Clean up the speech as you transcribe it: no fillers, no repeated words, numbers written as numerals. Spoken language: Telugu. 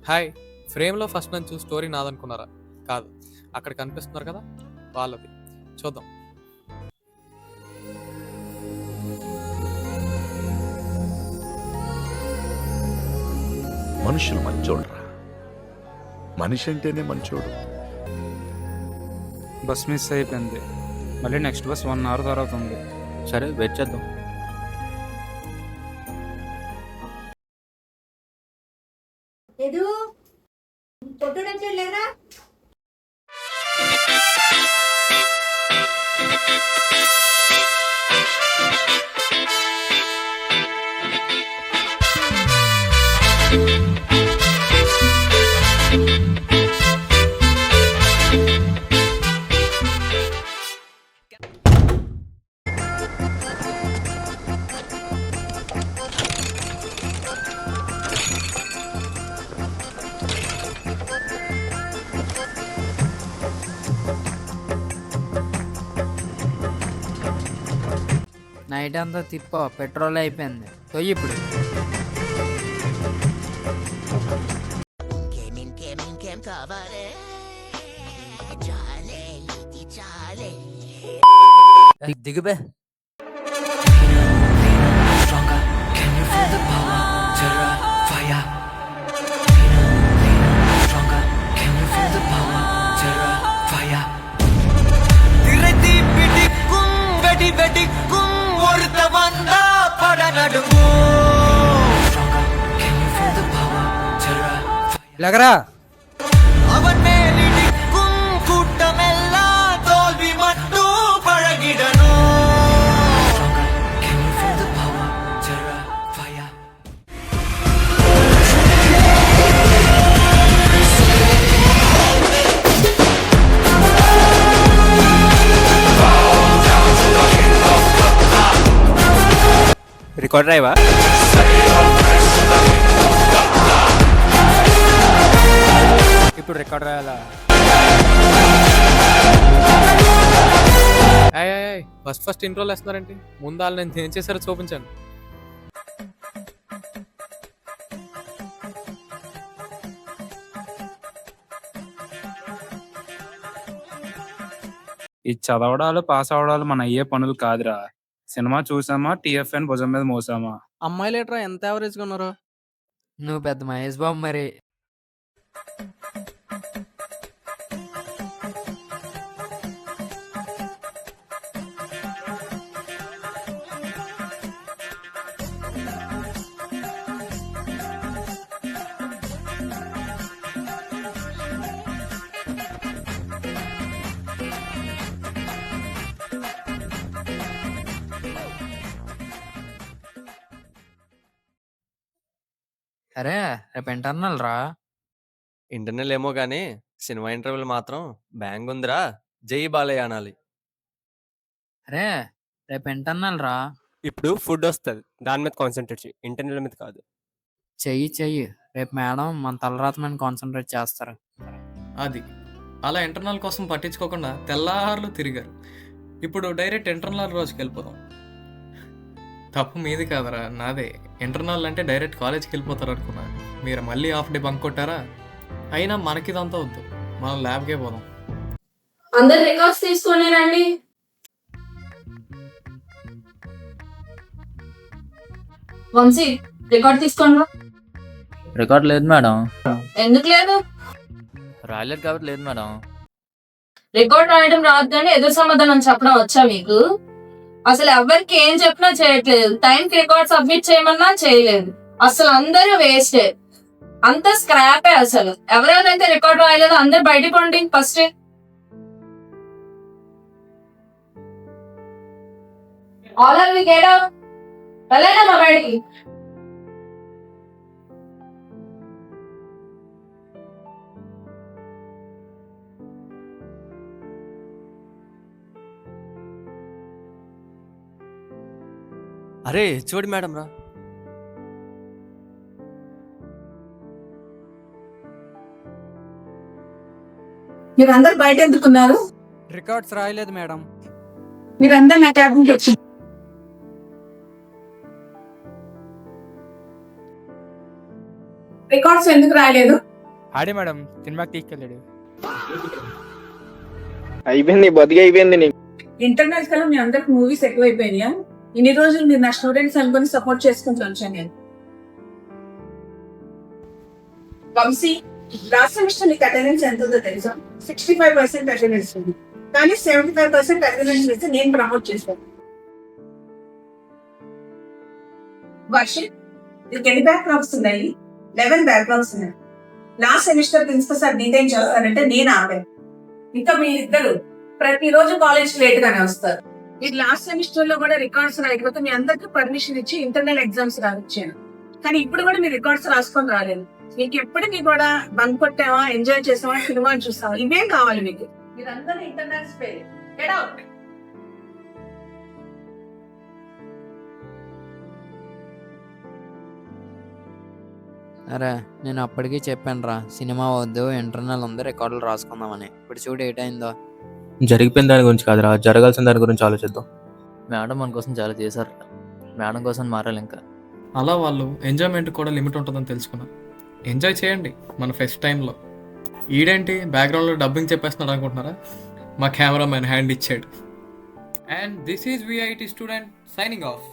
హాయ్! ఫ్రేమ్‌లో ఫస్ట్ నుంచి స్టోరీ నాదనుకున్నారా? కాదు. అక్కడ కనిపిస్తున్నారు కదా! వాళ్ళది. చూద్దాం. మనుషులు మంచోడ్రా. మనిషి అంటేనే మంచోడు. బస్ మిస్ అయిపోయింది. మళ్ళీ నెక్స్ట్ బస్ 1 అవర్ తర్వాత ఉంది. సరే వెయిట్ చేద్దాం. ఎదు పొట్టుడలేరా? నైట్ అంతా తిప్ప పెట్రోల్ అయిపోయింది. తొయ్యి ఇప్పుడు. దిగుబే. లగరా రికార్డ్ డ్రైవా? ఇప్పుడు రికార్డ్ రాయాలా? ఏయ్! ఫస్ట్ ఇంట్రోలు వేస్తున్నారేంటి? ముందు వాళ్ళు నేను ఏం చేశారో చూపించండి. ఈ చదవడాలు పాస్ అవడాలు మన అయ్యే పనులు కాదురా. సినిమా చూసామా, టీఎఫ్ఎన్ భుజం మీద మోసామా. అమ్మాయిలేట్రా ఎంత యావరేజ్గా ఉన్నారు? నువ్వు పెద్ద మహేష్ బాబు మరి. అరే రేపు ఇంటర్నల్ రా. ఇంటర్నల్ ఏమో గానీ సినిమా ఇంటర్వ్యూలు మాత్రం బ్యాంగ్ ఉందిరా. జై బాలయ్య అనాలి. అరే రేపు ఇంటర్నల్ రా. ఇప్పుడు ఫుడ్ వస్తుంది, దాని మీద కాన్సన్ట్రేట్ చేయి, ఇంటర్నెల్ మీద కాదు. చెయ్యి రేపు మేడం మన తలరాత మీద కాన్సన్ట్రేట్ చేస్తారు. అది. అలా ఇంటర్నల్ కోసం పట్టించుకోకుండా తెల్లార్లు తిరిగారు. ఇప్పుడు డైరెక్ట్ ఇంటర్నల్ రోజుకి వెళ్ళిపోదాం. తప్పు మీది కాదరా, నాదే. ఇంటర్నల్ అంటే డైరెక్ట్ కాలేజ్కి వెళ్ళిపోతారు అనుకున్నా. మీరు మళ్ళీ హాఫ్ డే బంక్ కొట్టారా? అయినా మనకిదంతా వద్దు, మనం ల్యాబ్కే పోదాం. అందరు రికార్డ్స్ తీసుకొని రండి. వంశీ రికార్డ్ తీసుకోండి. రికార్డ్ లేదు మేడం. ఎందుకు లేదు? రాయలేదు కాబట్టి లేదు మేడం. రికార్డ్ రాయడం రాదు కానీ ఎదురు సమాధానం చెప్పడం వచ్చా మీకు? అసలు ఎవరికి ఏం చెప్పినా చేయట్లేదు. టైంకి రికార్డ్ సబ్మిట్ చేయమన్నా చేయలేదు. అసలు అందరూ వేస్టే, అంత స్క్రాపే. అసలు ఎవరెవరైతే రికార్డ్ రాయలేదో అందరు బయట పండి. First all are we get out. వెళ్ళండి బయటికి. అరే చూడు మేడం రా. మీరందరు బయట ఎందుకున్నారు? రికార్డ్స్ రాయలేదు మేడం. మీరందరు నా క్యాబిన్కి వచ్చి రికార్డ్స్ ఎందుకు రాయలేదు? ఆడే మేడం సినిమాకి తీసుకెళ్ళాడు. అయిపోయింది బతికి అయిపోయింది నీకు. ఇంటర్నెట్ కల్లా మీ అందరికి మూవీస్ ఎక్కువైపోయినాయా? ఇన్ని రోజులు మీరు నా స్టూడెంట్స్ అనుకుని సపోర్ట్ చేసుకుంటూ వచ్చాను నేను. వంశీ, లాస్ట్ సెమిస్టర్ నీకు అటెండెన్స్ ఎంత ఉందో తెలుసా? 65% అటెండెన్స్ ఉంది. కానీ 75% అటెండెన్స్ వేస్తే నేను ప్రమోట్ చేశాను. వర్షిత్, నీకు ఎన్ని బ్యాక్ లాగ్స్ ఉన్నాయి? 11 బ్యాక్ లాగ్స్ ఉన్నాయి. Last semester principal sir detain చేస్తారంటే నేను ఆపాను. ఇంకా మీరిద్దరు ప్రతిరోజు కాలేజ్ లేట్ గానే వస్తారు. మీరు లాస్ట్ సెమిస్టర్ లో కూడా రికార్డ్స్ రాయకపోతే మీ అందరికి పర్మిషన్ ఇచ్చి ఇంటర్నల్ ఎగ్జామ్స్ రానిచ్చాను. కానీ ఇప్పుడు కూడా మీరు రికార్డ్స్ రాసుకొని రాలేదు. మీకు ఎప్పటికీ కూడా బంక్ కొట్టావా, ఎంజాయ్ చేసావా, సినిమా చూసావా, ఇవేం కావాలి మీకు? మీరందరూ ఇంటర్నల్స్ ఫెయిల్. Get out. అరే నేను అప్పటికీ చెప్పాను రా, సినిమా వద్దు, ఇంటర్నల్ ఉంది, రికార్డులు రాసుకుందామని. ఇప్పుడు చూడు ఏటైందో. జరిగిపోయిన దాని గురించి కాదురా, జరగాల్సిన దాని గురించి ఆలోచిద్దాం. మేడం మన కోసం చాలా చేశారు. మేడం కోసం మారాలి ఇంకా. అలా వాళ్ళు ఎంజాయ్మెంట్ కూడా లిమిట్ ఉంటుందని తెలుసుకున్నా. ఎంజాయ్ చేయండి మన ఫెస్ట్ టైంలో. ఈడేంటి బ్యాక్గ్రౌండ్లో డబ్బింగ్ చెప్పేస్తున్నాడు అనుకుంటున్నారా? మా కెమెరామ్యాన్ హ్యాండ్ ఇచ్చాడు. And this is VIT student signing off.